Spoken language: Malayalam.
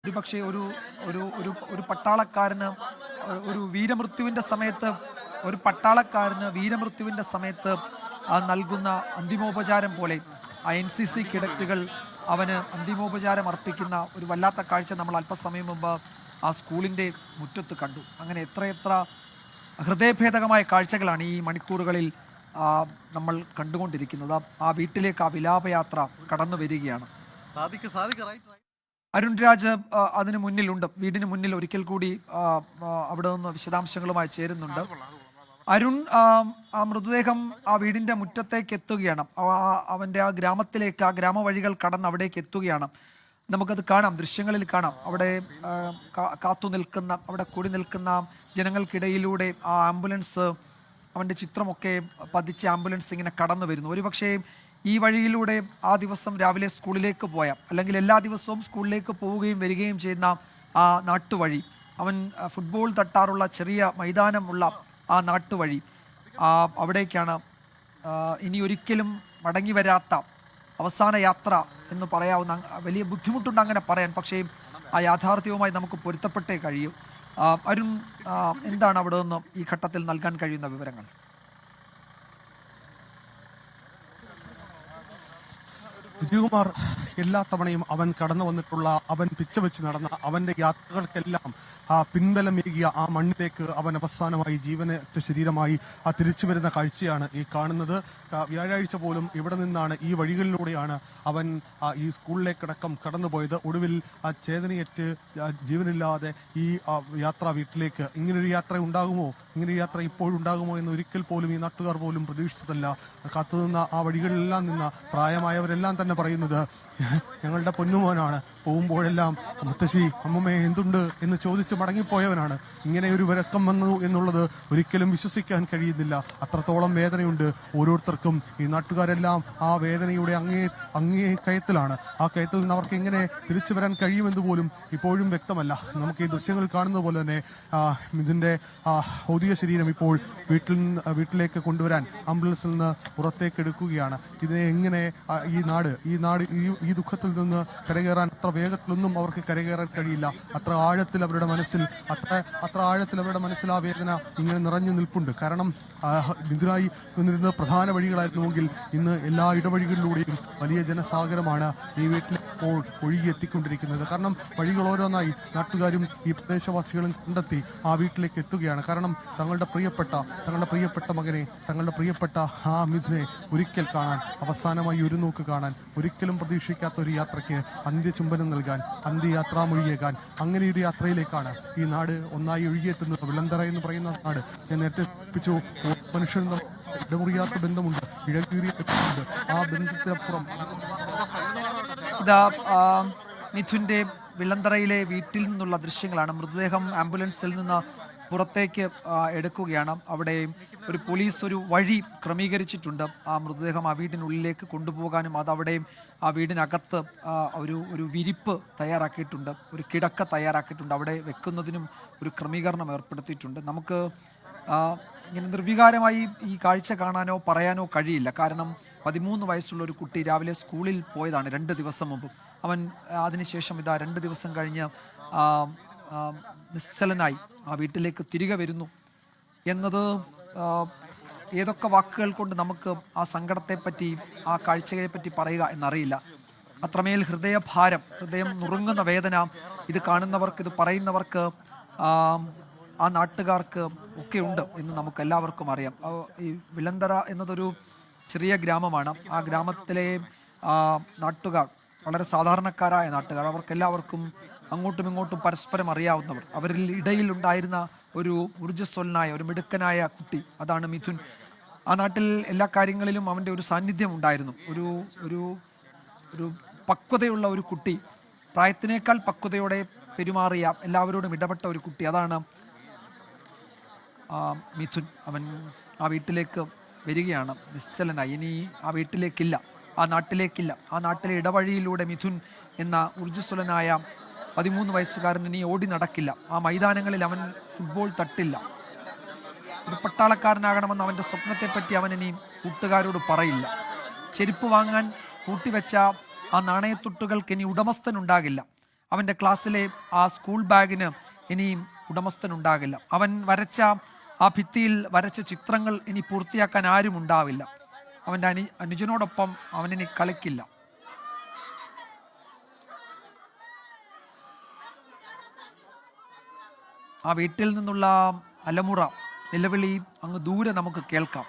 ഒരുപക്ഷെ ഒരു ഒരു ഒരു ഒരു പട്ടാളക്കാരന് ഒരു വീരമൃത്യുവിൻ്റെ സമയത്ത് ഒരു പട്ടാളക്കാരന് വീരമൃത്യുവിൻ്റെ സമയത്ത് നൽകുന്ന അന്തിമോപചാരം പോലെ ആ NCC കേഡറ്റുകൾ അവന് അന്തിമോപചാരം അർപ്പിക്കുന്ന ഒരു വല്ലാത്ത കാഴ്ച നമ്മൾ അല്പസമയം മുമ്പ് ആ സ്കൂളിൻ്റെ മുറ്റത്ത് കണ്ടു. അങ്ങനെ എത്രയെത്ര ഹൃദയഭേദകമായ കാഴ്ചകളാണ് ഈ മണിക്കൂറുകളിൽ നമ്മൾ കണ്ടുകൊണ്ടിരിക്കുന്നത്. ആ വീട്ടിലേക്ക് ആ വിലാപയാത്ര കടന്നു വരികയാണ്. അരുൺ രാജ് അതിന് മുന്നിലുണ്ട്, വീടിന് മുന്നിൽ ഒരിക്കൽ കൂടി അവിടെ നിന്ന് വിശദാംശങ്ങളുമായി ചേരുന്നുണ്ട്. അരുൺ, ആ മൃതദേഹം ആ വീടിന്റെ മുറ്റത്തേക്ക് എത്തുകയാണ്, അവന്റെ ആ ഗ്രാമത്തിലേക്ക്, ആ ഗ്രാമവഴികൾ കടന്ന് അവിടേക്ക് എത്തുകയാണ്. നമുക്കത് കാണാം, ദൃശ്യങ്ങളിൽ കാണാം. അവിടെ കാത്തു നിൽക്കുന്ന, അവിടെ കൂടി നിൽക്കുന്ന ജനങ്ങൾക്കിടയിലൂടെ ആ ആംബുലൻസ്, അവന്റെ ചിത്രമൊക്കെ പതിച്ച് ആംബുലൻസ് ഇങ്ങനെ കടന്നു വരുന്നു. ഒരുപക്ഷേ ഈ വഴിയിലൂടെ ആ ദിവസം രാവിലെ സ്കൂളിലേക്ക് പോയ, അല്ലെങ്കിൽ എല്ലാ ദിവസവും സ്കൂളിലേക്ക് പോവുകയും വരികയും ചെയ്യുന്ന ആ നാട്ടുവഴി, അവൻ ഫുട്ബോൾ തട്ടാറുള്ള ചെറിയ മൈതാനമുള്ള ആ നാട്ടുവഴി, അവിടേക്കാണ് ഇനി ഒരിക്കലും മടങ്ങി വരാത്ത അവസാന യാത്ര എന്ന് പറയാവുന്ന, വലിയ ബുദ്ധിമുട്ടുണ്ട് അങ്ങനെ പറയാൻ, പക്ഷേ ആ യാഥാർത്ഥ്യവുമായി നമുക്ക് പൊരുത്തപ്പെട്ടേ കഴിയൂ. അരുൺ, എന്താണ് അവിടെ നിന്ന് ഈ ഘട്ടത്തിൽ നൽകാൻ കഴിയുന്ന വിവരങ്ങൾ? വിജയകുമാർ, എല്ലാ തവണയും അവൻ കടന്നു വന്നിട്ടുള്ള, അവൻ പിച്ചവെച്ച് നടന്ന അവന്റെ യാത്രകൾക്കെല്ലാം പിൻബലമേകിയ ആ മണ്ണിലേക്ക് അവൻ അവസാനമായി ജീവനറ്റ ശരീരമായി തിരിച്ചു വരുന്ന കാഴ്ചയാണ് ഈ കാണുന്നത്. വ്യാഴാഴ്ച പോലും ഇവിടെ നിന്നാണ്, ഈ വഴികളിലൂടെയാണ് അവൻ ഈ സ്കൂളിലേക്കടക്കം കടന്നുപോയത്. ഒടുവിൽ ചേതനയേറ്റ് ജീവനില്ലാതെ ഈ യാത്ര വീട്ടിലേക്ക്, ഇങ്ങനൊരു യാത്ര ഉണ്ടാകുമോ, ഇങ്ങനൊരു യാത്ര ഇപ്പോഴുണ്ടാകുമോ എന്ന് ഒരിക്കൽ പോലും ഈ നാട്ടുകാർ പോലും പ്രതീക്ഷിച്ചതല്ല. കാത്തുനിന്ന ആ വഴികളിലെല്ലാം നിന്ന പ്രായമായവരെല്ലാം തന്നെ പറയുന്നത്, ഞങ്ങളുടെ പൊന്നുമോനാണ്, പോകുമ്പോഴെല്ലാം മുത്തശ്ശി, അമ്മമ്മയെ എന്തുണ്ട് എന്ന് ചോദിച്ച് മടങ്ങിപ്പോയവനാണ്. ഇങ്ങനെ ഒരു വരക്കം വന്നു എന്നുള്ളത് ഒരിക്കലും വിശ്വസിക്കാൻ കഴിയുന്നില്ല. അത്രത്തോളം വേദനയുണ്ട് ഓരോരുത്തർക്കും. ഈ നാട്ടുകാരെല്ലാം ആ വേദനയുടെ അങ്ങേ കയത്തിലാണ്. ആ കയത്തിൽ നിന്ന് അവർക്ക് എങ്ങനെ തിരിച്ചു വരാൻ കഴിയുമെന്ന് പോലും ഇപ്പോഴും വ്യക്തമല്ല. നമുക്ക് ഈ ദൃശ്യങ്ങൾ കാണുന്നത് പോലെ തന്നെ ഇതിന്റെ ഭൗതിക ശരീരം ഇപ്പോൾ വീട്ടിലേക്ക് കൊണ്ടുവരാൻ ആംബുലൻസിൽ നിന്ന് പുറത്തേക്ക് എടുക്കുകയാണ്. ഇതിനെ എങ്ങനെ ഈ ദുഃഖത്തിൽ നിന്ന് കരകയറാൻ, അത്ര വേഗത്തിലൊന്നും അവർക്ക് കരകയറാൻ കഴിയില്ല. അത്ര ആഴത്തിൽ അവരുടെ മനസ്സിൽ ആ വേദന ഇങ്ങനെ നിറഞ്ഞു നിൽപ്പുണ്ട്. കാരണം ഇതിനായി നിന്നിരുന്ന പ്രധാന വഴികളായിരുന്നുവെങ്കിൽ ഇന്ന് എല്ലാ ഇടവഴികളിലൂടെയും വലിയ ജനസാഗരമാണ് ഈ വീട്ടിൽ ഇപ്പോൾ ഒഴുകിയെത്തിക്കൊണ്ടിരിക്കുന്നത്. കാരണം വഴികൾ ഓരോന്നായി നാട്ടുകാരും ഈ പ്രദേശവാസികളും കണ്ടെത്തി ആ വീട്ടിലേക്ക് എത്തുകയാണ്. കാരണം തങ്ങളുടെ പ്രിയപ്പെട്ട മകനെ, തങ്ങളുടെ പ്രിയപ്പെട്ട ആ മിഥുനെ ഒരിക്കൽ കാണാൻ, അവസാനമായി ഒരു നോക്ക് കാണാൻ, ഒരിക്കലും പ്രതീക്ഷിക്കാത്ത ഒരു യാത്രയ്ക്ക് അന്ത്യചുംബനം നൽകാൻ, അന്ത്യയാത്രാമൊഴിയേകാൻ, അങ്ങനെ ഒരു യാത്രയിലേക്കാണ് ഈ നാട് ഒന്നായി ഒഴുകിയെത്തുന്നത്. വിളന്തറ എന്ന് പറയുന്ന നാട്, ഞാൻ നേരത്തെ പ്പിച്ചു, മനുഷ്യൻ ഇടമുറിയാത്ത ബന്ധമുണ്ട്, ഇഴകീറിയ ബന്ധമുണ്ട്. ആ ബന്ധത്തിനപ്പുറം മിഥുന്റെ വിളന്തറയിലെ വീട്ടിൽ നിന്നുള്ള ദൃശ്യങ്ങളാണ്. മൃതദേഹം ആംബുലൻസിൽ നിന്ന് പുറത്തേക്ക് എടുക്കുകയാണ്. അവിടെ ഒരു പോലീസ് ഒരു വഴി ക്രമീകരിച്ചിട്ടുണ്ട് ആ മൃതദേഹം ആ വീടിനുള്ളിലേക്ക് കൊണ്ടുപോകാനും. അതവിടെ ആ വീടിനകത്ത് ഒരു വിരിപ്പ് തയ്യാറാക്കിയിട്ടുണ്ട്, ഒരു കിടക്ക തയ്യാറാക്കിയിട്ടുണ്ട്. അവിടെ വെക്കുന്നതിനും ഒരു ക്രമീകരണം ഏർപ്പെടുത്തിയിട്ടുണ്ട്. നമുക്ക് ഇങ്ങനെ നിർവികാരമായി ഈ കാഴ്ച കാണാനോ പറയാനോ കഴിയില്ല. കാരണം 13 വയസ്സുള്ള ഒരു കുട്ടി രാവിലെ സ്കൂളിൽ പോയതാണ് 2 ദിവസം മുമ്പ്. അവൻ അതിനുശേഷം 2 ദിവസം കഴിഞ്ഞ് നിശ്ചലനായി ആ വീട്ടിലേക്ക് തിരികെ വരുന്നു എന്നത് ഏതൊക്കെ വാക്കുകൾ കൊണ്ട് നമുക്ക് ആ സങ്കടത്തെപ്പറ്റി, ആ കാഴ്ചകളെപ്പറ്റി പറയുക എന്നറിയില്ല. അത്രമേൽ ഹൃദയഭാരം, ഹൃദയം നുറുങ്ങുന്ന വേദന ഇത് കാണുന്നവർക്ക്, ഇത് പറയുന്നവർക്ക്, ആ നാട്ടുകാർക്ക് ഒക്കെ ഉണ്ട് എന്ന് നമുക്ക് എല്ലാവർക്കും അറിയാം. ഈ വിളന്തറ എന്നതൊരു ചെറിയ ഗ്രാമമാണ്. ആ ഗ്രാമത്തിലെ നാട്ടുകാർ വളരെ സാധാരണക്കാരായ നാട്ടുകാർ. അവർക്കെല്ലാവർക്കും അങ്ങോട്ടും ഇങ്ങോട്ടും പരസ്പരം അറിയാവുന്നവർ. അവരിൽ ഇടയിൽ ഉണ്ടായിരുന്ന ഒരു ഊർജ്ജസ്വലനായ, ഒരു മിടുക്കനായ കുട്ടി, അതാണ് മിഥുൻ. ആ നാട്ടിൽ എല്ലാ കാര്യങ്ങളിലും അവൻ്റെ ഒരു സാന്നിധ്യം ഉണ്ടായിരുന്നു. ഒരു ഒരു ഒരു പക്വതയുള്ള ഒരു കുട്ടി, പ്രായത്തിനേക്കാൾ പക്വതയോടെ പെരുമാറിയ, എല്ലാവരോടും ഇടപെട്ട ഒരു കുട്ടി, അതാണ് മിഥുൻ. അവൻ ആ വീട്ടിലേക്ക് വരികയാണ് നിശ്ചലനായി. ഇനി ആ വീട്ടിലേക്കില്ല, ആ നാട്ടിലേക്കില്ല. ആ നാട്ടിലെ ഇടവഴിയിലൂടെ മിഥുൻ എന്ന ഊർജ്ജസ്വലനായ 13 വയസ്സുകാരൻ ഇനി ഓടി നടക്കില്ല. ആ മൈതാനങ്ങളിൽ അവൻ ഫുട്ബോൾ തട്ടില്ല. ഒരു പട്ടാളക്കാരനാകണമെന്ന് അവൻ്റെ സ്വപ്നത്തെപ്പറ്റി അവൻ ഇനി കൂട്ടുകാരോട് പറയില്ല. ചെരുപ്പ് വാങ്ങാൻ കൂട്ടിവെച്ച ആ നാണയത്തുട്ടുകൾക്ക് ഇനി ഉടമസ്ഥനുണ്ടാകില്ല. അവൻ്റെ ക്ലാസ്സിലെ ആ സ്കൂൾ ബാഗിന് ഇനിയും ഉടമസ്ഥനുണ്ടാകില്ല. അവൻ വരച്ച ആ ഭിത്തിയിൽ വരച്ച ചിത്രങ്ങൾ ഇനി പൂർത്തിയാക്കാൻ ആരും ഉണ്ടാവില്ല. അവൻ്റെ അനുജനോടൊപ്പം അവനിനി കളിക്കില്ല. ആ വീട്ടിൽ നിന്നുള്ള അലമുറ നിലവിളി അങ്ങ് ദൂരെ നമുക്ക് കേൾക്കാം.